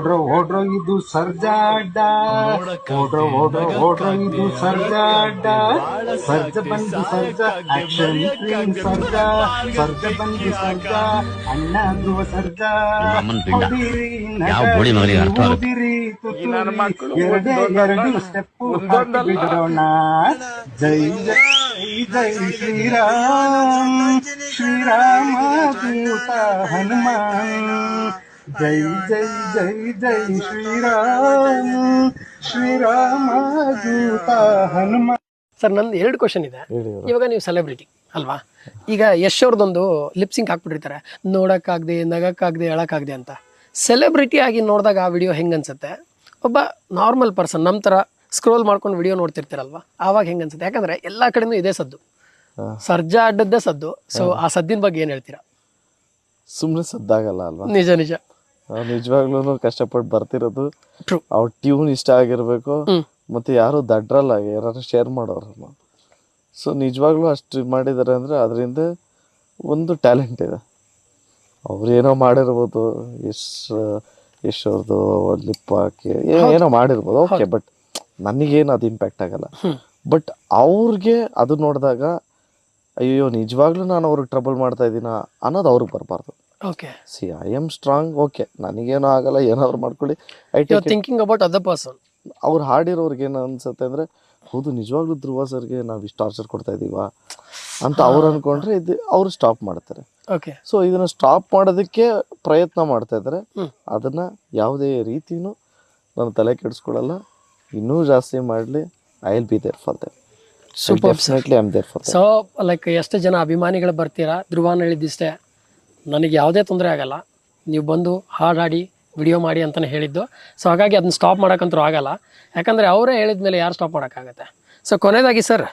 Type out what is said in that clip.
ಓಡ್ರೋ ಇದು ಸರ್ಜಾಡ್ಡ ಓಡ್ರೋ ಇದು ಸರ್ಜಾಡ್ಡ ಸರ್ಜ ಬಂದು ಸರ್ಜ ಆಕ್ಷನ್ ಕ್ವೀನ್ ಸರ್ಜ ಬಂದು ಸರ್ಜ ಅಣ್ಣ ಧ್ರುವ ಸರ್ಜ ಓದಿರಿ ಎರಡು ಸ್ಟೆಪ್ಪು ಬಿಡೋಣ ಜೈ ಜೈ ಜೈ ಶ್ರೀರಾಮ ದೂತ ಹನುಮಾನ್ ಜೈ ಜೈ ಜೈ ಜೈ ಶ್ರೀರಾಮ ದೂತ ಹನುಮ. ಸರ್ ನಂದು 2 ಕ್ವಶನ್ ಇದೆ. ಇವಾಗ ನೀವು ಸೆಲೆಬ್ರಿಟಿ ಅಲ್ವಾ? ಈಗ ಯಶ್ ಅವ್ರದ್ದೊಂದು ಲಿಪ್ಸಿಂಗ್ ಹಾಕ್ಬಿಟ್ಟಿರ್ತಾರೆ, ನೋಡಕ್ಕಾಗದೆ ನಗಕ್ಕಾಗದೆ ಹೇಳಕ್ಕಾಗದೆ ಅಂತ. ಸೆಲೆಬ್ರಿಟಿ ಆಗಿ ನೋಡಿದಾಗ ಆ ವಿಡಿಯೋ ಹೆಂಗೆ ಅನ್ಸುತ್ತೆ? ಒಬ್ಬ ನಾರ್ಮಲ್ ಪರ್ಸನ್ ನಮ್ಮ ಥರ ಸ್ಕ್ರೋಲ್ ಮಾಡ್ಕೊಂಡು ವಿಡಿಯೋ ನೋಡ್ತಿರ್ತೀರಲ್ವಾ, ಆವಾಗ ಹೆಂಗೆ ಅನ್ಸುತ್ತೆ? ಯಾಕಂದ್ರೆ ಎಲ್ಲ ಕಡೆನೂ ಇದೇ ಸದ್ದು, ಸರ್ಜಾ ಅಡ್ಡದ್ದೇ ಸದ್ದು. ಸೊ ಆ ಸದ್ದಿನ ಬಗ್ಗೆ ಏನು ಹೇಳ್ತೀರಾ? ಸುಮ್ಮನೆ ಸದ್ದಾಗಲ್ಲ ಅಲ್ವಾ? ನಿಜ ನಿಜ. ನಿಜವಾಗ್ಲೂ ಕಷ್ಟಪಟ್ಟು ಬರ್ತಿರೋದು, ಅವ್ರ ಟ್ಯೂನ್ ಇಷ್ಟ ಆಗಿರ್ಬೇಕು, ಮತ್ತೆ ಯಾರು ದಡ್ರಲ್ಲ, ಯಾರು ಶೇರ್ ಮಾಡೋರಲ್ಲ. ಸೊ ನಿಜವಾಗ್ಲೂ ಅಷ್ಟು ಮಾಡಿದ್ದಾರೆ ಅಂದರೆ ಅದರಿಂದ ಒಂದು ಟ್ಯಾಲೆಂಟ್ ಇದೆ. ಅವ್ರು ಏನೋ ಮಾಡಿರ್ಬೋದು, ಯಶ್ ಅವ್ರದ್ದು ಲಿಪ್ ಹಾಕಿ ಏನೋ ಮಾಡಿರ್ಬೋದು, ಓಕೆ. ಬಟ್ ನನಗೇನು ಅದು ಇಂಪ್ಯಾಕ್ಟ್ ಆಗಲ್ಲ. ಬಟ್ ಅವ್ರಿಗೆ ಅದು ನೋಡಿದಾಗ ಅಯ್ಯೋ ನಿಜವಾಗ್ಲೂ ನಾನು ಅವ್ರಿಗೆ ಟ್ರಬಲ್ ಮಾಡ್ತಾ ಇದ್ದೀನ ಅನ್ನೋದು ಅವ್ರಿಗೆ ಬರಬಾರ್ದು. C I am strong, okay, ನನಗೇನೋ ಆಗಲ್ಲ, ಏನಾದ್ರು ಮಾಡ್ಕೊಳ್ಳಿ. Thinking about other person. ಅವ್ರು ಹಾಡಿರೋರ್ಗೆ ಏನು ಅನ್ಸುತ್ತೆ ಅಂದರೆ, ಹೌದು ನಿಜವಾಗ್ಲೂ ಧ್ರುವ ಸರ್ಗೆ ನಾವು ಇಷ್ಟು ಟಾರ್ಚರ್ ಕೊಡ್ತಾ ಇದೀವ ಅಂತ ಅವ್ರು ಅನ್ಕೊಂಡ್ರೆ ಇದು ಅವ್ರು ಸ್ಟಾಪ್ ಮಾಡ್ತಾರೆ. ಸೊ ಇದನ್ನ ಸ್ಟಾಪ್ ಮಾಡೋದಕ್ಕೆ ಪ್ರಯತ್ನ ಮಾಡ್ತಾ ಇದ್ದಾರೆ. ಅದನ್ನ ಯಾವುದೇ ರೀತಿನೂ ನಾನು ತಲೆ ಕೆಡಿಸ್ಕೊಳ್ಳಲ್ಲ. ಇನ್ನೂ ಜಾಸ್ತಿ ಮಾಡಲಿ, I will be there for them. Definitely I am there for them. So like ಎಷ್ಟು ಜನ ಅಭಿಮಾನಿಗಳು ಬರ್ತೀರಾ, ಧ್ರುವನ ಹೇಳಿದ್ದಿಷ್ಟೇ, ನನಗೆ ಯಾವುದೇ ತೊಂದರೆ ಆಗಲ್ಲ, ನೀವು ಬಂದು ಹಾಡಾಡಿ ವಿಡಿಯೋ ಮಾಡಿ ಅಂತಲೇ ಹೇಳಿದ್ದು. ಸೊ ಹಾಗಾಗಿ ಅದನ್ನ ಸ್ಟಾಪ್ ಮಾಡೋಕ್ಕಂತೂ ಆಗಲ್ಲ, ಯಾಕಂದರೆ ಅವರೇ ಹೇಳಿದ ಮೇಲೆ ಯಾರು ಸ್ಟಾಪ್ ಮಾಡೋಕ್ಕಾಗತ್ತೆ. ಸೊ ಕೊನೆಯದಾಗಿ ಸರ್,